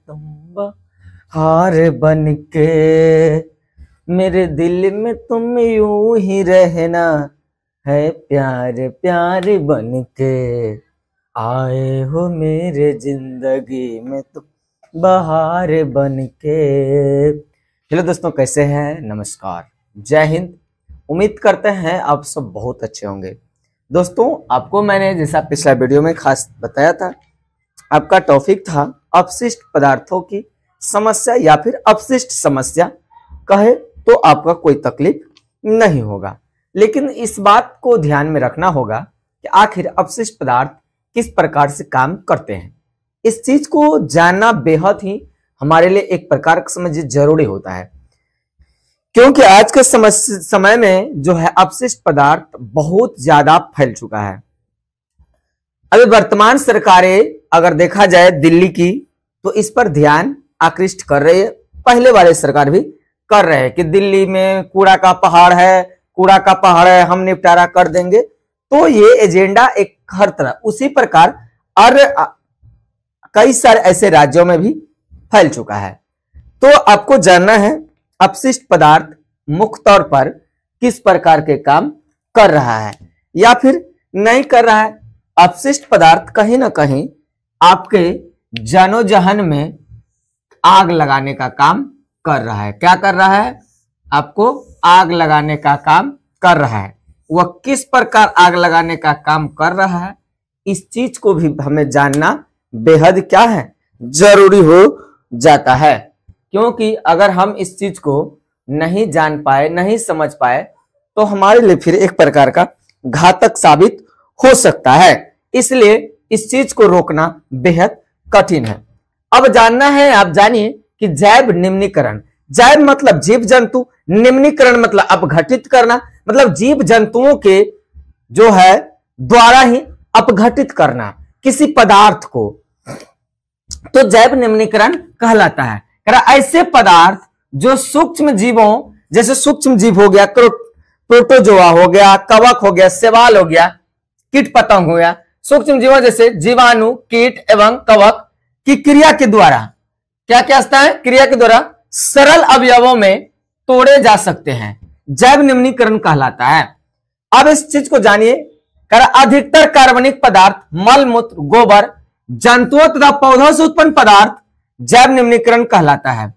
तुम बहार बन के, मेरे दिल में तुम यूं ही रहना है, प्यार प्यार बन के आए हो मेरे जिंदगी में तुम बहार बन के। हेलो दोस्तों, कैसे हैं? नमस्कार, जय हिंद। उम्मीद करते हैं आप सब बहुत अच्छे होंगे। दोस्तों, आपको मैंने जैसा पिछला वीडियो में खास बताया था, आपका टॉपिक था अपशिष्ट पदार्थों की समस्या या फिर अपशिष्ट समस्या कहे तो आपका कोई तकलीफ नहीं होगा। लेकिन इस बात को ध्यान में रखना होगा कि आखिर अपशिष्ट पदार्थ किस प्रकार से काम करते हैं। इस चीज को जानना बेहद ही हमारे लिए एक प्रकार का समझिए जरूरी होता है, क्योंकि आज के समय में जो है अपशिष्ट पदार्थ बहुत ज्यादा फैल चुका है। अभी वर्तमान सरकारें अगर देखा जाए दिल्ली की, तो इस पर ध्यान आकृष्ट कर रही है। पहले वाले सरकार भी कर रहे हैं कि दिल्ली में कूड़ा का पहाड़ है, कूड़ा का पहाड़ है, हम निपटारा कर देंगे। तो ये एजेंडा एक हर तरह उसी प्रकार और कई सारे ऐसे राज्यों में भी फैल चुका है। तो आपको जानना है अपशिष्ट पदार्थ मुख्य तौर पर किस प्रकार के काम कर रहा है या फिर नहीं कर रहा है। अपशिष्ट पदार्थ कहीं ना कहीं आपके जानोजहन में आग लगाने का काम कर रहा है। क्या कर रहा है? आपको आग लगाने का काम कर रहा है। वह किस प्रकार आग लगाने का काम कर रहा है, इस चीज को भी हमें जानना बेहद क्या है, जरूरी हो जाता है। क्योंकि अगर हम इस चीज को नहीं जान पाए, नहीं समझ पाए, तो हमारे लिए फिर एक प्रकार का घातक साबित हो सकता है। इसलिए इस चीज को रोकना बेहद कठिन है। अब जानना है, आप जानिए कि जैव निम्नीकरण, जैव मतलब जीव जंतु, निम्नीकरण मतलब अपघटित करना, मतलब जीव जंतुओं के जो है द्वारा ही अपघटित करना किसी पदार्थ को, तो जैव निम्नीकरण कहलाता है। ऐसे पदार्थ जो सूक्ष्म जीवों, जैसे सूक्ष्म जीव हो गया, प्रोटोजोआ हो गया, कवक हो गया, शैवाल हो गया, कीट पतंग हो गया, सूक्ष्म जीवों जैसे जीवाणु, कीट एवं कवक की क्रिया के द्वारा क्या क्या होता है, क्रिया के द्वारा सरल अवयवों में तोड़े जा सकते हैं, जैव निम्नीकरण कहलाता है। अब इस चीज को जानिए, अधिकतर कार्बनिक पदार्थ, मल मूत्र, गोबर, जंतुओं तथा पौधों से उत्पन्न पदार्थ जैव निम्नीकरण कहलाता है।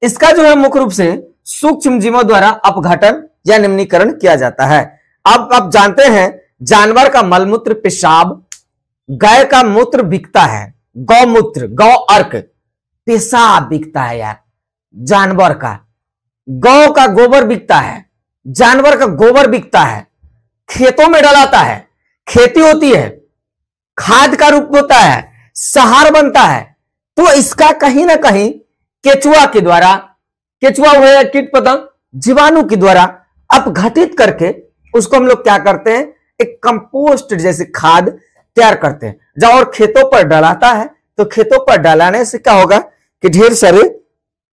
इसका जो है मुख्य रूप से सूक्ष्म जीवों द्वारा अपघटन या निम्नीकरण किया जाता है। अब आप जानते हैं जानवर का मलमूत्र, पेशाब, गाय का मूत्र बिकता है, गौमूत्र, गौ अर्क, पेशाब बिकता है यार जानवर का, गौ का गोबर बिकता है, जानवर का गोबर बिकता है, खेतों में डलाता है, खेती होती है, खाद का रूप होता है, सहार बनता है। तो इसका कहीं ना कहीं केचुआ के द्वारा, केचुआ हुआ कीट पतंग, जीवाणु के द्वारा अपघटित करके उसको हम लोग क्या करते हैं, एक कंपोस्ट जैसे खाद तैयार करते हैं। जब और खेतों पर डलाता है, तो खेतों पर डलाने से क्या होगा कि ढेर सारे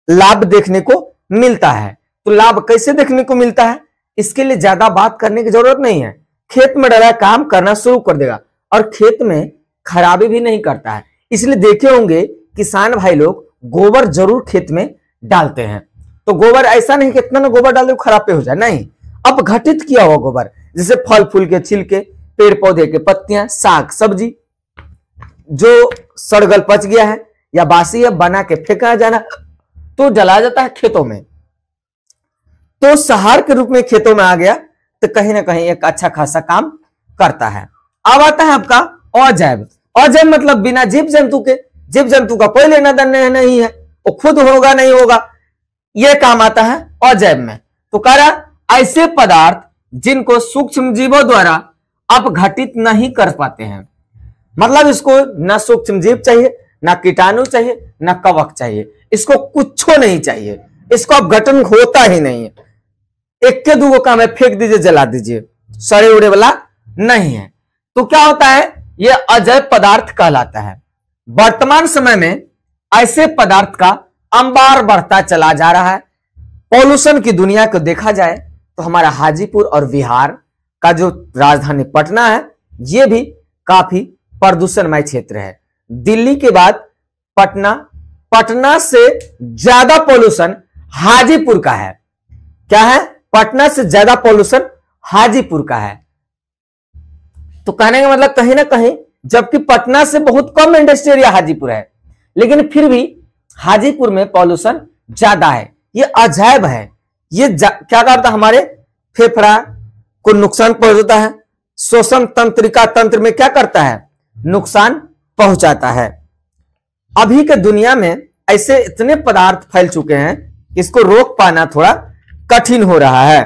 लाभ देखने को मिलता है। तो लाभ कैसे देखने को मिलता है, इसके लिए ज्यादा बात करने की जरूरत नहीं है। खेत में डला काम करना शुरू कर देगा और खेत में खराबी भी नहीं करता है। इसलिए देखे होंगे किसान भाई लोग गोबर जरूर खेत में डालते हैं। तो गोबर ऐसा नहीं कि इतना ना गोबर डाल दे खराब पे हो जाए, नहीं, अपघटित किया हुआ गोबर, जैसे फल फूल के छिलके, पेड़ पौधे के पत्तियां, साग सब्जी जो सड़गल पच गया है या बासी है, बना के फेंका जाना, तो जला जाता है खेतों में। तो सहार के रूप में खेतों में आ गया, तो कहीं ना कहीं एक अच्छा खासा काम करता है। अब आता है आपका अजैव। अजैव मतलब बिना जीव जंतु के, जीव जंतु का कोई लेना देना नहीं है, वो खुद होगा नहीं होगा, यह काम आता है अजैव में। तो कह रहा ऐसे पदार्थ जिनको सूक्ष्म जीवों द्वारा अपघटित नहीं कर पाते हैं, मतलब इसको ना सूक्ष्म जीव चाहिए, ना कीटाणु चाहिए, ना कवक चाहिए, इसको कुछ नहीं चाहिए, इसको अपघटन होता ही नहीं है। एक के दो काम है, फेंक दीजिए, जला दीजिए, सड़े उड़े वाला नहीं है। तो क्या होता है, यह अजैव पदार्थ कहलाता है। वर्तमान समय में ऐसे पदार्थ का अंबार बढ़ता चला जा रहा है। पॉल्यूशन की दुनिया को देखा जाए तो हमारा हाजीपुर और बिहार का जो राजधानी पटना है, यह भी काफी प्रदूषणमय क्षेत्र है। दिल्ली के बाद पटना पटना से ज्यादा पॉल्यूशन हाजीपुर का है। क्या है? पटना से ज्यादा पॉल्यूशन हाजीपुर का है। तो कहने का मतलब कहीं ना कहीं, जबकि पटना से बहुत कम इंडस्ट्री एरिया हाजीपुर है, लेकिन फिर भी हाजीपुर में पॉल्यूशन ज्यादा है। ये अजैब है। ये क्या करता है? हमारे फेफड़ा को नुकसान पहुंचाता है, श्वसन तंत्रिका तंत्र में क्या करता है? नुकसान पहुंचाता है। अभी के दुनिया में ऐसे इतने पदार्थ फैल चुके हैं कि इसको रोक पाना थोड़ा कठिन हो रहा है।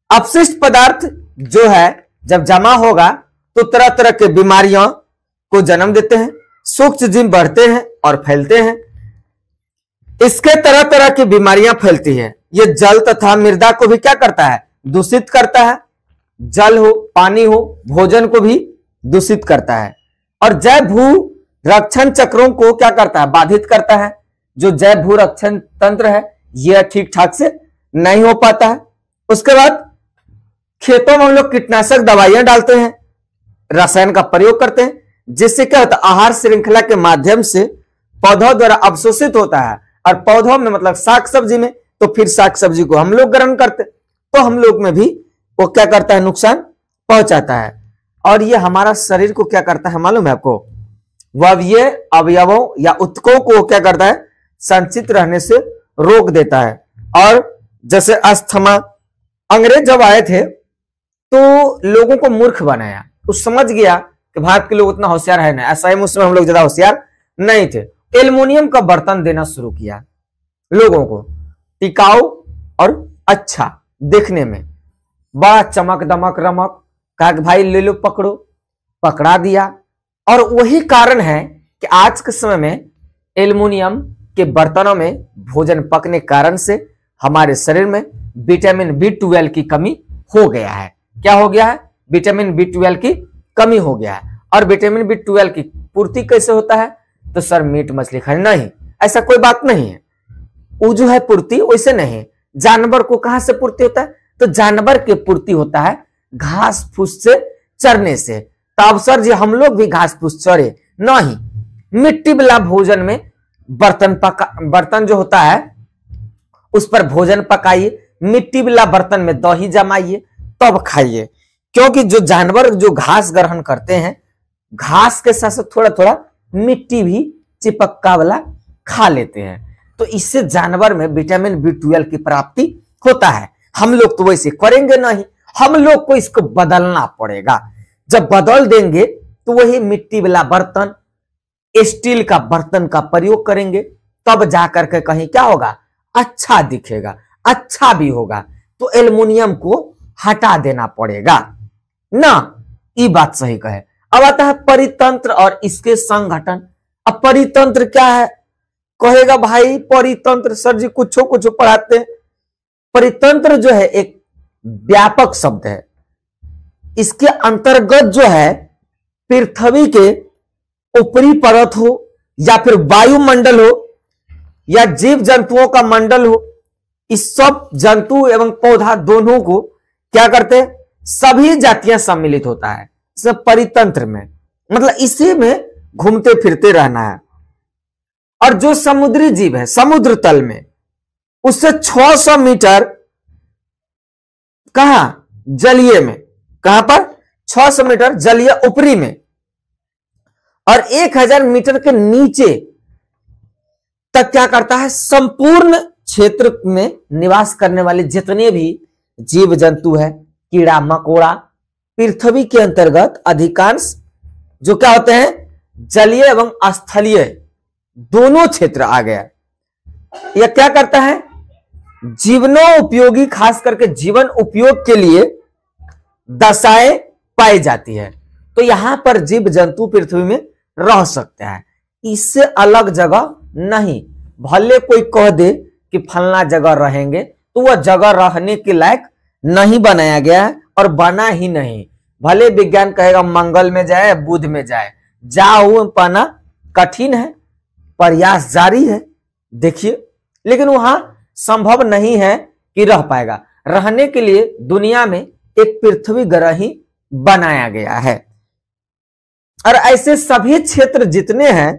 अपशिष्ट पदार्थ जो है जब जमा होगा तो तरह तरह के बीमारियों को जन्म देते हैं, सूक्ष्म जीव बढ़ते हैं और फैलते हैं। इसके तरह तरह की बीमारियां फैलती है। ये जल तथा मृदा को भी क्या करता है? दूषित करता है। जल हो, पानी हो, भोजन को भी दूषित करता है। और जैव भू रक्षण चक्रों को क्या करता है? बाधित करता है। जो जैव भू रक्षण तंत्र है यह ठीक ठाक से नहीं हो पाता है। उसके बाद खेतों में हम लोग कीटनाशक दवाइयां डालते हैं, रसायन का प्रयोग करते हैं, जिससे क्या होता है? आहार श्रृंखला के माध्यम से पौधों द्वारा अवशोषित होता है। और पौधों में मतलब साग सब्जी में, तो फिर साग सब्जी को हम लोग ग्रहण करते, तो हम लोग में भी वो क्या करता है? नुकसान पहुंचाता है। और ये हमारा शरीर को क्या करता है मालूम है आपको? वह अवयवों या उत्तकों को क्या करता है? संचित रहने से रोक देता है। और जैसे अस्थमा, अंग्रेज जब आए थे तो लोगों को मूर्ख बनाया। उस समझ गया कि भारत के लोग उतना होशियार है ना, ऐसा ही उसमें हम लोग ज्यादा होशियार नहीं थे। एल्युमिनियम का बर्तन देना शुरू किया लोगों को, टिकाऊ और अच्छा देखने में, बड़ा चमक दमक रमक, कहा कि भाई ले लो पकड़ो, पकड़ा दिया। और वही कारण है कि आज के समय में एल्युमिनियम के बर्तनों में भोजन पकने कारण से हमारे शरीर में विटामिन B12 की कमी हो गया है। क्या हो गया है? विटामिन B12 की कमी हो गया है। और विटामिन B12 की पूर्ति कैसे होता है? तो सर मीट मछली खाने, नहीं, ऐसा कोई बात नहीं है। वो जो है पूर्ति वैसे नहीं। जानवर को कहां से पूर्ति होता है? तो जानवर की पूर्ति होता है घास फूस से चरने से। तब सर जी हम लोग भी घास फूस चरे नहीं, मिट्टी वाला भोजन में बर्तन जो होता है उस पर भोजन पकाइए, मिट्टी वाला बर्तन में दही जमाइए तब खाइए। क्योंकि जो जानवर जो घास ग्रहण करते हैं, घास के साथ साथ थोड़ा थोड़ा मिट्टी भी चिपक्का वाला खा लेते हैं, तो इससे जानवर में विटामिन B12 की प्राप्ति होता है। हम लोग तो वैसे करेंगे नहीं, हम लोग को इसको बदलना पड़ेगा। जब बदल देंगे तो वही मिट्टी वाला बर्तन, स्टील का बर्तन का प्रयोग करेंगे, तब जाकर के कहीं क्या होगा? अच्छा दिखेगा, अच्छा भी होगा। तो एल्युमिनियम को हटा देना पड़ेगा ना, ये बात सही कहे। अब आता है परितंत्र और इसके संगठन। अब परितंत्र क्या है? कहेगा भाई परितंत्र सर जी कुछ कुछ पढ़ाते हैं। परितंत्र जो है एक व्यापक शब्द है। इसके अंतर्गत जो है पृथ्वी के ऊपरी परत हो या फिर वायुमंडल हो या जीव जंतुओं का मंडल हो, इस सब जंतु एवं पौधा दोनों को क्या करते हैं? सभी जातियां सम्मिलित होता है सब परितंत्र में, मतलब इसी में घूमते फिरते रहना है। और जो समुद्री जीव है समुद्र तल में, उससे 600 मीटर कहां? जलीय में। कहां पर? 600 मीटर जलीय ऊपरी में। और 1000 मीटर के नीचे तक क्या करता है? संपूर्ण क्षेत्र में निवास करने वाले जितने भी जीव जंतु है, कीड़ा मकोड़ा, पृथ्वी के अंतर्गत अधिकांश जो क्या होते हैं? जलीय एवं स्थलीय दोनों क्षेत्र आ गया। यह क्या करता है? जीवनों उपयोगी, खास करके जीवन उपयोग के लिए दशाएं पाई जाती है। तो यहां पर जीव जंतु पृथ्वी में रह सकते हैं, इससे अलग जगह नहीं। भले कोई कह दे कि फलना जगह रहेंगे, तो वह जगह रहने के लायक नहीं बनाया गया है और बना ही नहीं। भले विज्ञान कहेगा मंगल में जाए, बुध में जाए, जाओ पाना कठिन है, प्रयास जारी है देखिए, लेकिन वहां संभव नहीं है कि रह पाएगा। रहने के लिए दुनिया में एक पृथ्वी ग्रह ही बनाया गया है। और ऐसे सभी क्षेत्र जितने हैं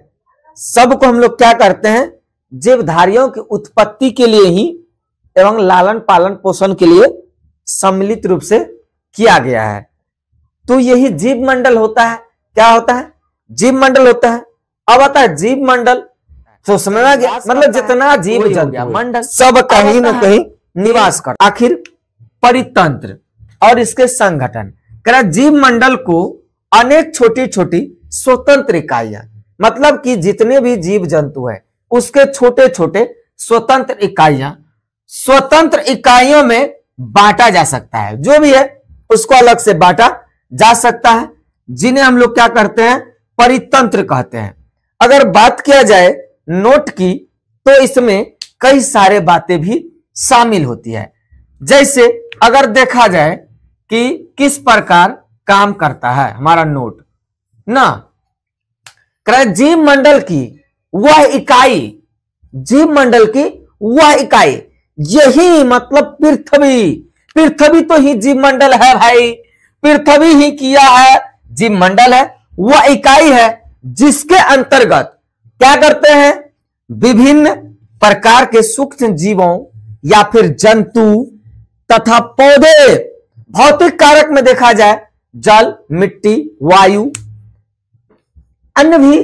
सबको हम लोग क्या करते हैं, जीवधारियों की उत्पत्ति के लिए ही एवं लालन पालन पोषण के लिए सम्मिलित रूप से किया गया है। तो यही जीव मंडल होता है। क्या होता है? जीव मंडल होता है। अब आता है जीव मंडल, तो समझ में आ गया, मतलब जितना जीव जंतु मंडल सब कहीं न कहीं निवास कर। आखिर परितंत्र और इसके संगठन, कह जीव मंडल को अनेक छोटी छोटी स्वतंत्र इकाइयां, मतलब कि जितने भी जीव जंतु है उसके छोटे छोटे स्वतंत्र इकाइयों में बांटा जा सकता है। जो भी है उसको अलग से बांटा जा सकता है, जिन्हें हम लोग क्या करते हैं, परितंत्र कहते हैं। अगर बात किया जाए नोट की, तो इसमें कई सारे बातें भी शामिल होती है। जैसे अगर देखा जाए कि किस प्रकार काम करता है हमारा नोट ना, जीव मंडल की वह इकाई, जीव मंडल की वह इकाई, यही मतलब पृथ्वी तो ही जीव मंडल है भाई, पृथ्वी ही किया है जीव मंडल है। वह इकाई है जिसके अंतर्गत क्या करते हैं, विभिन्न प्रकार के सूक्ष्म जीवों या फिर जंतु तथा पौधे, भौतिक कारक में देखा जाए जल, मिट्टी, वायु, अन्य भी,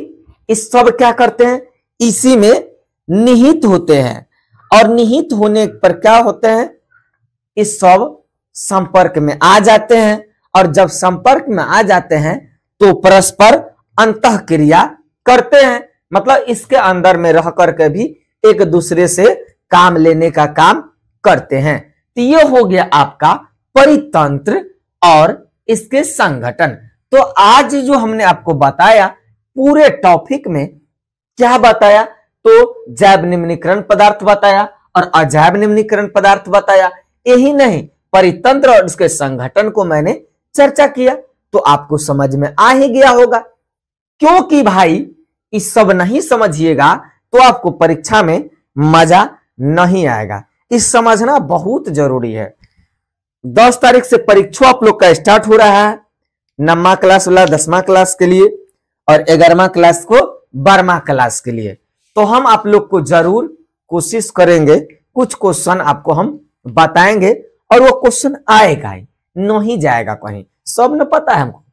इस सब क्या करते हैं, इसी में निहित होते हैं। और निहित होने पर क्या होते हैं, इस सब संपर्क में आ जाते हैं, और जब संपर्क में आ जाते हैं तो परस्पर अंतःक्रिया करते हैं, मतलब इसके अंदर में रह करके भी एक दूसरे से काम लेने का काम करते हैं। तो ये हो गया आपका परितंत्र और इसके संगठन। तो आज जो हमने आपको बताया, पूरे टॉपिक में क्या बताया, तो जैव निम्नीकरण पदार्थ बताया और अजैव निम्नीकरण पदार्थ बताया। यही नहीं, परितंत्र और इसके संगठन को मैंने चर्चा किया, तो आपको समझ में आ ही गया होगा। क्योंकि भाई इस सब नहीं समझिएगा तो आपको परीक्षा में मजा नहीं आएगा। इस समझना बहुत जरूरी है। 10 तारीख से परीक्षा आप लोग का स्टार्ट हो रहा है, 9वां क्लास वाला 10वां क्लास के लिए और 11वां क्लास को 12वां क्लास के लिए। तो हम आप लोग को जरूर कोशिश करेंगे, कुछ क्वेश्चन आपको हम बताएंगे और वो क्वेश्चन आएगा ही, नहीं जाएगा कहीं, सब न पता है हमको।